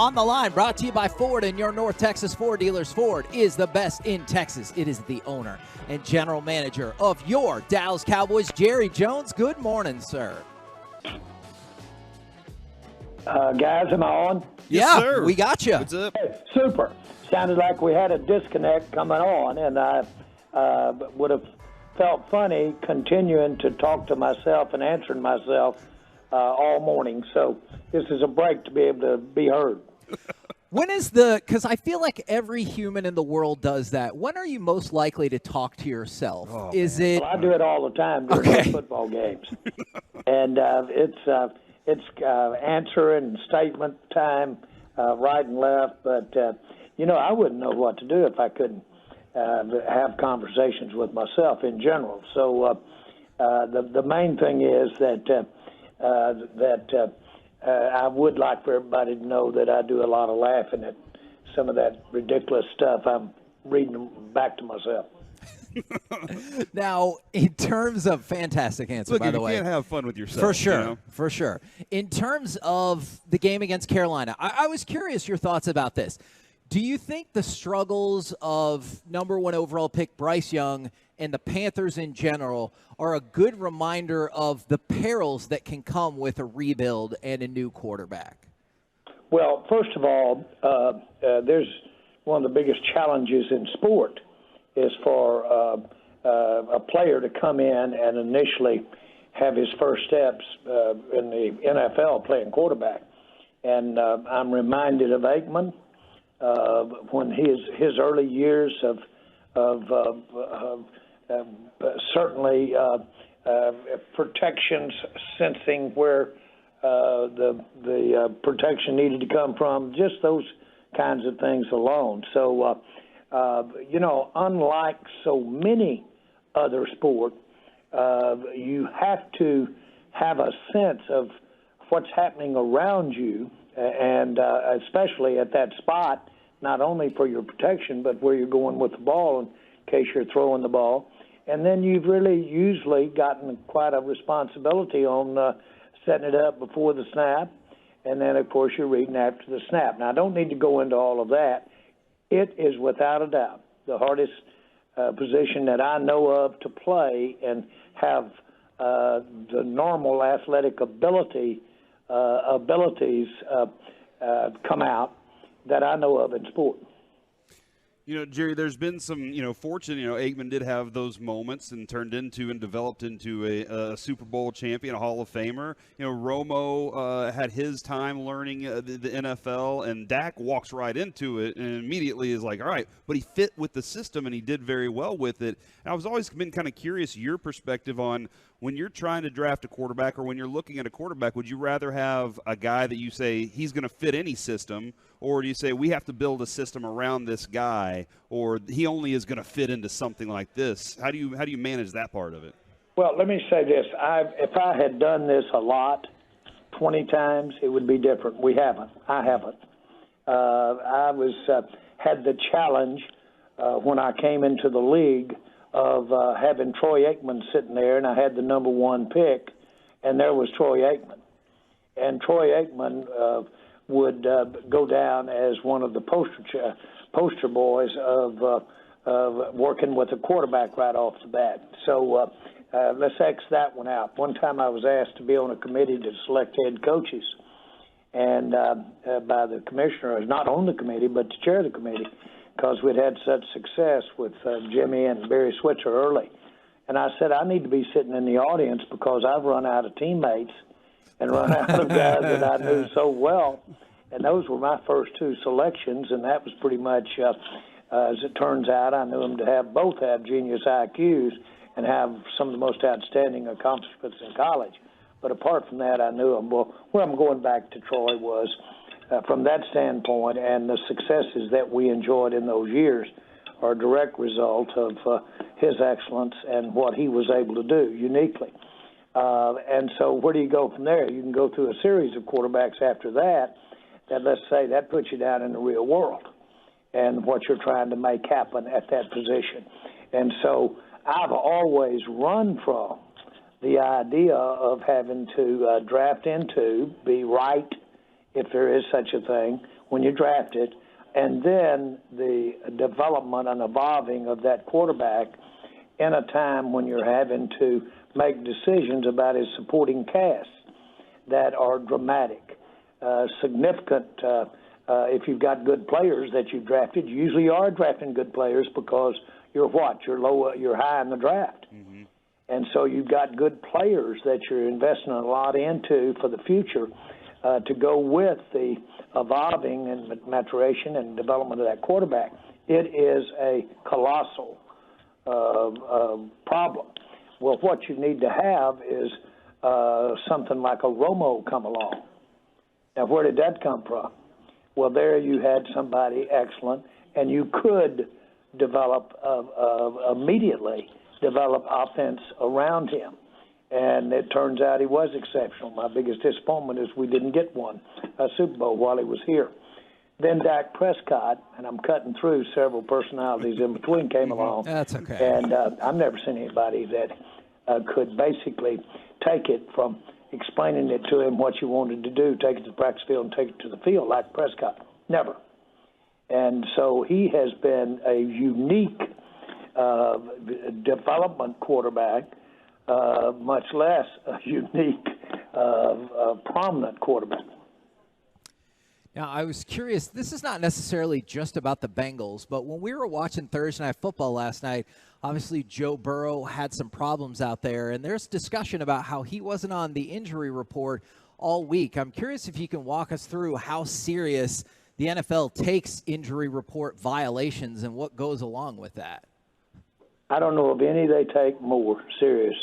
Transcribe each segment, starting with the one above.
On the Line, brought to you by Ford and your North Texas Ford dealers. Ford is the best in Texas. It is the owner and general manager of your Dallas Cowboys, Jerry Jones. Good morning, sir. Guys, am I on? Yes, sir. We got you. What's up? Hey, super. Sounded like we had a disconnect coming on, and I would have felt funny continuing to talk to myself and answering myself all morning. So this is a break to be able to be heard. When is because I feel like every human in the world does that. When are you most likely to talk to yourself? Oh, is man. it? Well, I do it all the time during Okay. the football games. And it's answer and statement time, right and left. But, I wouldn't know what to do if I couldn't have conversations with myself in general. So the main thing is that I would like for everybody to know that I do a lot of laughing at some of that ridiculous stuff I'm reading back to myself. Now, in terms of fantastic answer, Look, by the you way. can't have fun with yourself. For sure, You know? for sure. In terms of the game against Carolina, I was curious your thoughts about this. Do you think the struggles of number one overall pick Bryce Young and the Panthers in general are a good reminder of the perils that can come with a rebuild and a new quarterback? Well, first of all, there's one of the biggest challenges in sport is for a player to come in and initially have his first steps in the NFL playing quarterback. And I'm reminded of Aikman when his early years of certainly protections, sensing where the protection needed to come from, just those kinds of things alone. So, unlike so many other sports, you have to have a sense of what's happening around you, and especially at that spot, not only for your protection, but where you're going with the ball in case you're throwing the ball. And then you've really usually gotten quite a responsibility on setting it up before the snap, and then, of course, you're reading after the snap. Now, I don't need to go into all of that. It is, without a doubt, the hardest position that I know of to play and have the normal athletic abilities come out that I know of in sport. Jerry, there's been some, fortune. Aikman did have those moments and turned into and developed into a Super Bowl champion, a Hall of Famer. Romo had his time learning the NFL, and Dak walks right into it and immediately is like, all right, but he fit with the system and he did very well with it. And I was always been kind of curious your perspective on when you're trying to draft a quarterback or when you're looking at a quarterback, would you rather have a guy that you say he's going to fit any system, or do you say we have to build a system around this guy, or he only is going to fit into something like this? How do you manage that part of it? Well, let me say this. If I had done this a lot, 20 times, it would be different. We haven't. I haven't. I had the challenge when I came into the league of having Troy Aikman sitting there, and I had the number one pick, and there was Troy Aikman. And Troy Aikman would go down as one of the poster boys of working with a quarterback right off the bat. So let's X that one out. One time I was asked to be on a committee to select head coaches, and by the commissioner, not on the committee, but to chair the committee, because we'd had such success with Jimmy and Barry Switzer early. And I said, I need to be sitting in the audience because I've run out of teammates and run out of guys that I knew so well. And those were my first two selections, and that was pretty much, as it turns out, I knew them to both have genius IQs and have some of the most outstanding accomplishments in college. But apart from that, I knew them. Well, where I'm going back to Troy was, from that standpoint, and the successes that we enjoyed in those years are a direct result of his excellence and what he was able to do uniquely. And so where do you go from there? You can go through a series of quarterbacks after that, let's say, that puts you down in the real world and what you're trying to make happen at that position. And so I've always run from the idea of having to draft into, be right if there is such a thing, when you draft it, and then the development and evolving of that quarterback in a time when you're having to make decisions about his supporting cast that are dramatic, significant. If you've got good players that you've drafted, you usually are drafting good players because you're what? You're high in the draft. Mm-hmm. And so you've got good players that you're investing a lot into for the future to go with the evolving and maturation and development of that quarterback. It is a colossal problem. Well, what you need to have is something like a Romo come along. Now, where did that come from? Well, there you had somebody excellent, and you could develop immediately develop offense around him. And it turns out he was exceptional. My biggest disappointment is we didn't get a Super Bowl while he was here. Then Dak Prescott, and I'm cutting through several personalities in between, came along. That's okay. And I've never seen anybody that could basically take it from explaining it to him what you wanted to do, take it to the practice field and take it to the field like Prescott. Never. And so he has been a unique development quarterback, much less a unique, prominent quarterback. Now, I was curious, this is not necessarily just about the Bengals, but when we were watching Thursday Night Football last night, obviously Joe Burrow had some problems out there, and there's discussion about how he wasn't on the injury report all week. I'm curious if you can walk us through how serious the NFL takes injury report violations and what goes along with that. I don't know of any they take more serious.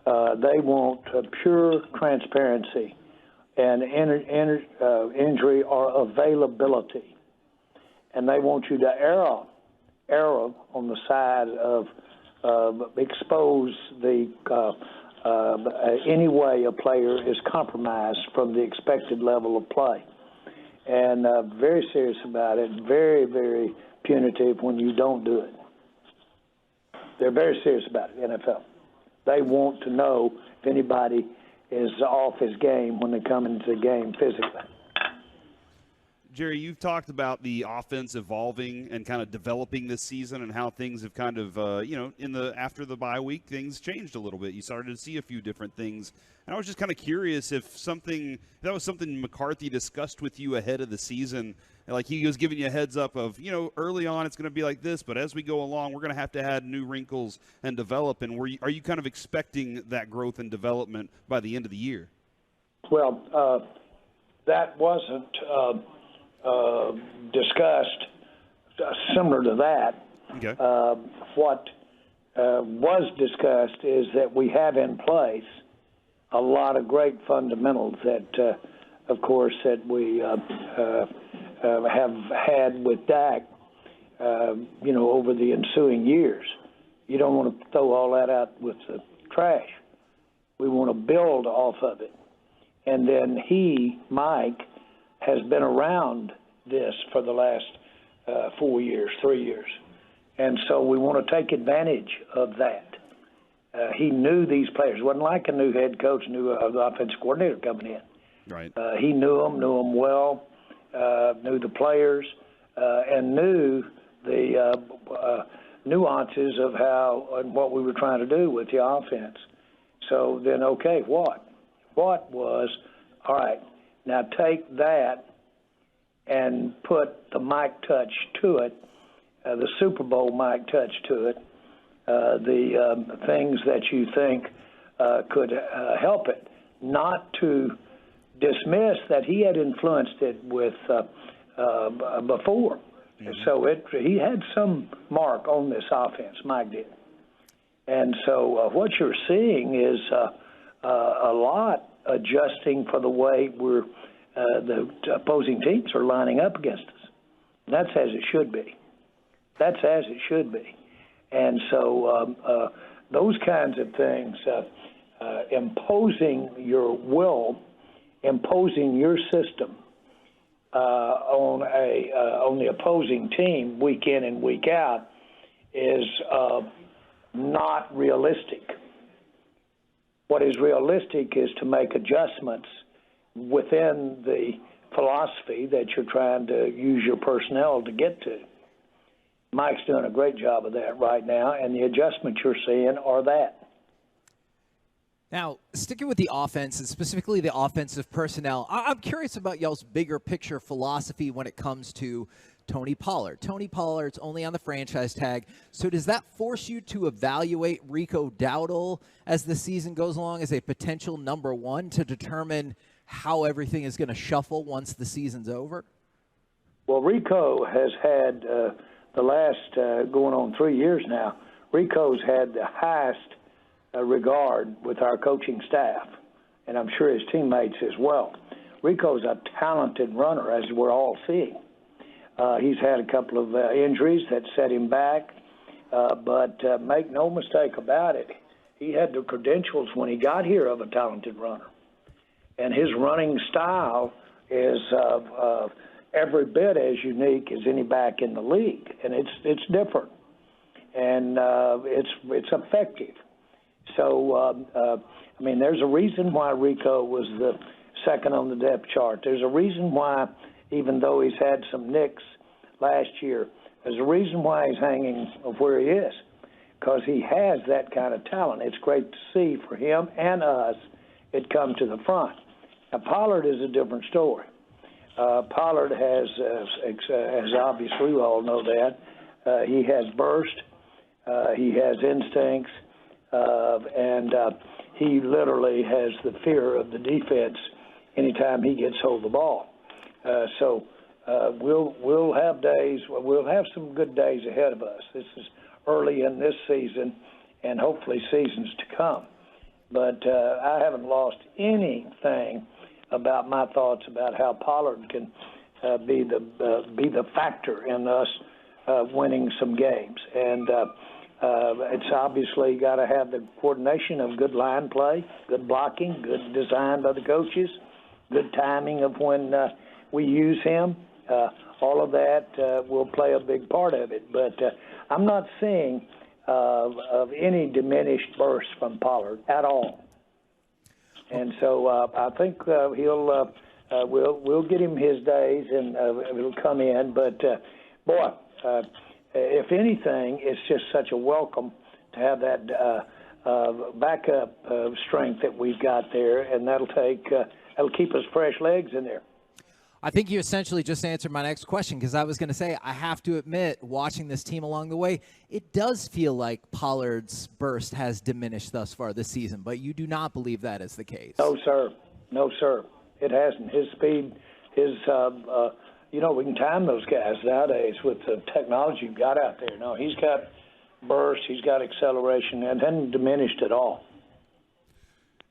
They want pure transparency and injury or availability. And they want you to err on the side of expose any way a player is compromised from the expected level of play. And very serious about it, very, very punitive when you don't do it. They're very serious about it, NFL. They want to know if anybody is off his game when they come into the game physically. Jerry, you've talked about the offense evolving and kind of developing this season and how things have kind of, after the bye week, things changed a little bit. You started to see a few different things. And I was just kind of curious if that was something McCarthy discussed with you ahead of the season. Like he was giving you a heads up of, early on it's going to be like this, but as we go along, we're going to have to add new wrinkles and develop. And are you kind of expecting that growth and development by the end of the year? Well, that wasn't discussed similar to that. Okay. What was discussed is that we have in place a lot of great fundamentals that, of course, that we have had with Dak, over the ensuing years. You don't want to throw all that out with the trash. We want to build off of it. And then Mike, has been around this for the last 3 years. And so we want to take advantage of that. He knew these players. It wasn't like a new head coach, new offensive coordinator coming in. Right. He knew them well, knew the players, and knew the nuances of how and what we were trying to do with the offense. So then, okay, what? What was, all right, now take that and put the Mike touch to it, the Super Bowl Mike touch to it, the things that you think could help it, not to dismiss that he had influenced it with before. Mm-hmm. So he had some mark on this offense, Mike did. And so what you're seeing is a lot adjusting for the way the opposing teams are lining up against us. And that's as it should be. That's as it should be. And so those kinds of things, imposing your will, imposing your system on the opposing team week in and week out is not realistic. What is realistic is to make adjustments within the philosophy that you're trying to use your personnel to get to. Mike's doing a great job of that right now, and the adjustments you're seeing are that. Now, sticking with the offense and specifically the offensive personnel, I'm curious about y'all's bigger picture philosophy when it comes to Tony Pollard. Tony Pollard's only on the franchise tag, so does that force you to evaluate Rico Dowdle as the season goes along as a potential number one to determine how everything is going to shuffle once the season's over? Well, Rico has had the last going on 3 years now, Rico's had the highest regard with our coaching staff, and I'm sure his teammates as well. Rico's a talented runner, as we're all seeing. He's had a couple of injuries that set him back, but make no mistake about it, he had the credentials when he got here of a talented runner. And his running style is every bit as unique as any back in the league, and it's different, and it's effective. So, I mean, there's a reason why Rico was the second on the depth chart. There's a reason why, even though he's had some nicks last year, there's a reason why he's hanging of where he is, because he has that kind of talent. It's great to see for him and us it come to the front. Now, Pollard is a different story. Pollard has, as obviously we all know that, he has burst, he has instincts, and he literally has the fear of the defense anytime he gets hold of the ball. So we'll have days, we'll have some good days ahead of us. This is early in this season, and hopefully seasons to come. But I haven't lost anything about my thoughts about how Pollard can be the factor in us winning some games. And it's obviously got to have the coordination of good line play, good blocking, good design by the coaches, good timing of when we use him. All of that will play a big part of it. But I'm not seeing of any diminished burst from Pollard at all. And so I think we'll get him his days, and it'll come in. But, boy, if anything, it's just such a welcome to have that backup strength that we've got there, and that'll keep us fresh legs in there. I think you essentially just answered my next question, because I was going to say, I have to admit, watching this team along the way, it does feel like Pollard's burst has diminished thus far this season, but you do not believe that is the case. No, sir. No, sir. It hasn't. His speed, we can time those guys nowadays with the technology you've got out there. No, he's got burst, he's got acceleration, and hasn't diminished at all.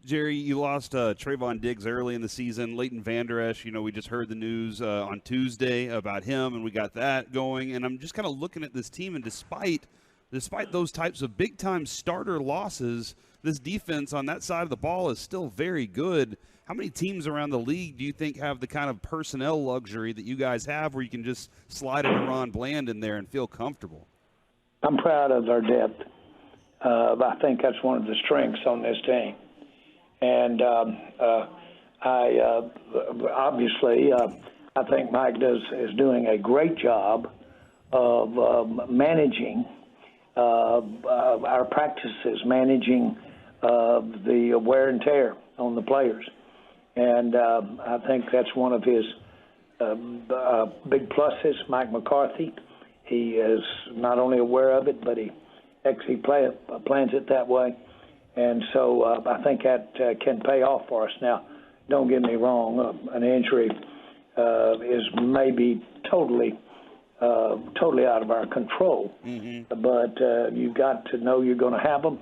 Jerry, you lost Trayvon Diggs early in the season. Leighton Vander Esch, we just heard the news on Tuesday about him, and we got that going. And I'm just kind of looking at this team, and despite those types of big-time starter losses, this defense on that side of the ball is still very good. How many teams around the league do you think have the kind of personnel luxury that you guys have where you can just slide a Deron Bland in there and feel comfortable? I'm proud of our depth. I think that's one of the strengths on this team. And I think Mike is doing a great job of managing our practices, managing the wear and tear on the players. And I think that's one of his big pluses. Mike McCarthy, he is not only aware of it, but he actually plans it that way. And so I think that can pay off for us. Now, don't get me wrong, an injury is maybe totally out of our control. Mm-hmm. But you've got to know you're going to have them,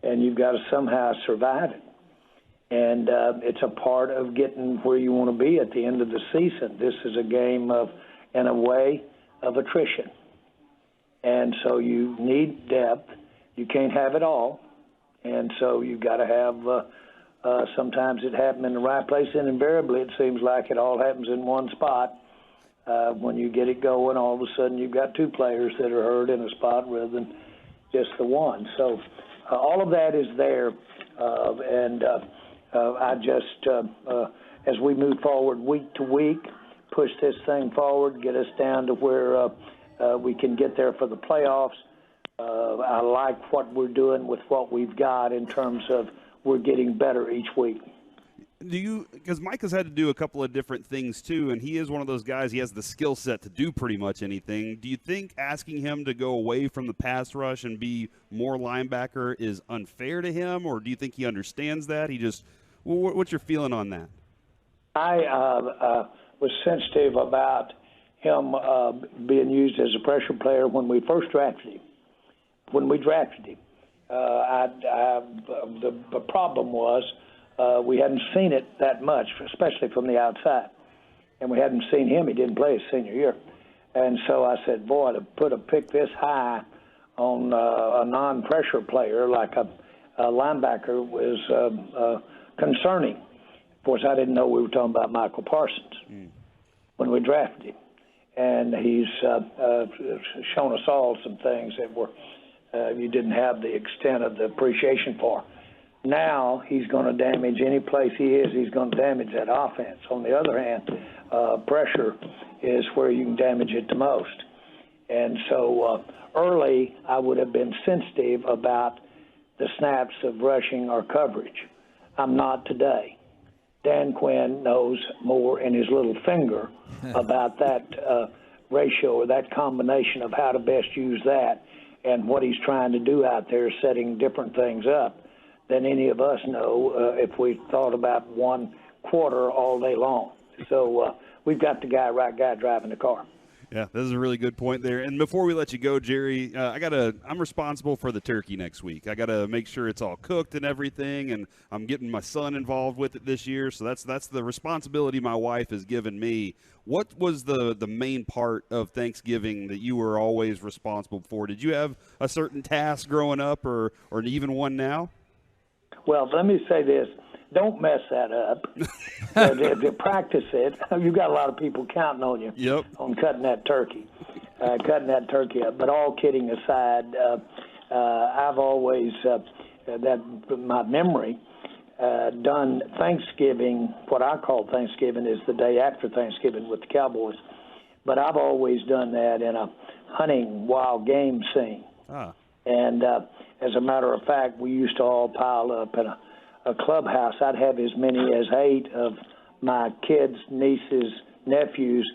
and you've got to somehow survive it. And it's a part of getting where you want to be at the end of the season. This is a game in a way, of attrition. And so you need depth. You can't have it all. And so you've got to have sometimes it happens in the right place, and invariably it seems like it all happens in one spot. When you get it going, all of a sudden you've got two players that are hurt in a spot rather than just the one. So all of that is there, and I just as we move forward week to week, push this thing forward, get us down to where we can get there for the playoffs. I like what we're doing with what we've got in terms of we're getting better each week. Because Mike has had to do a couple of different things too, and he is one of those guys, he has the skill set to do pretty much anything. Do you think asking him to go away from the pass rush and be more linebacker is unfair to him, or do you think he understands that? What's your feeling on that? I was sensitive about him being used as a pressure player when we first drafted him. When we drafted him, the problem was we hadn't seen it that much, especially from the outside. And we hadn't seen him. He didn't play his senior year. And so I said, boy, to put a pick this high on a non-pressure player like a linebacker was concerning. Of course, I didn't know we were talking about Michael Parsons when we drafted him. And he's shown us all some things that were you didn't have the extent of the appreciation for. Now he's going to damage any place he is. He's going to damage that offense. On the other hand, pressure is where you can damage it the most. And so early I would have been sensitive about the snaps of rushing or coverage. I'm not today. Dan Quinn knows more in his little finger about that ratio or that combination of how to best use that, and what he's trying to do out there, setting different things up than any of us know if we thought about one quarter all day long. So we've got the right guy driving the car. Yeah, this is a really good point there. And before we let you go, Jerry, I'm responsible for the turkey next week. I got to make sure it's all cooked and everything, and I'm getting my son involved with it this year. So that's the responsibility my wife has given me. What was the main part of Thanksgiving that you were always responsible for? Did you have a certain task growing up, or even one now? Well, let me say this. Don't mess that up. To practice it, you've got a lot of people counting on you on cutting that turkey up. But all kidding aside, I've always, my memory, done Thanksgiving. What I call Thanksgiving is the day after Thanksgiving with the Cowboys. But I've always done that in a hunting wild game scene. And as a matter of fact, we used to all pile up in a clubhouse. I'd have as many as 8 of my kids, nieces, nephews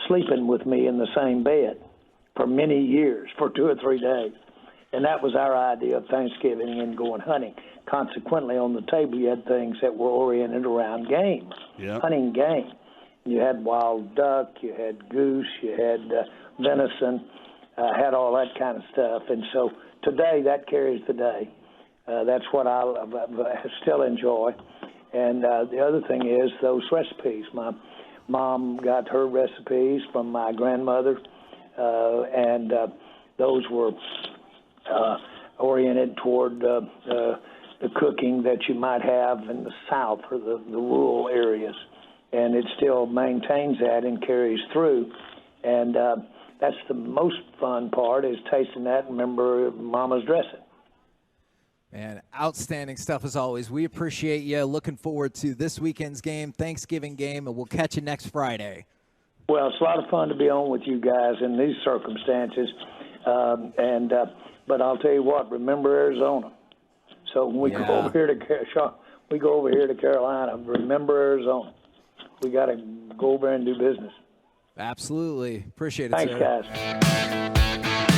sleeping with me in the same bed for many years, for 2 or 3 days. And that was our idea of Thanksgiving and going hunting. Consequently, on the table, you had things that were oriented around game, hunting game. You had wild duck, you had goose, you had venison, had all that kind of stuff. And so today, that carries the day. That's what I still enjoy. And the other thing is those recipes. My mom got her recipes from my grandmother, and those were oriented toward the cooking that you might have in the South or the rural areas. And it still maintains that and carries through. And that's the most fun part, is tasting that and remember Mama's dressing. Man, outstanding stuff as always. We appreciate you. Looking forward to this weekend's game, Thanksgiving game, and we'll catch you next Friday. Well, it's a lot of fun to be on with you guys in these circumstances. But I'll tell you what, remember Arizona. So when we go over here to Carolina, remember Arizona. We got to go over and do business. Absolutely. Appreciate it, Thanks, sir. Guys.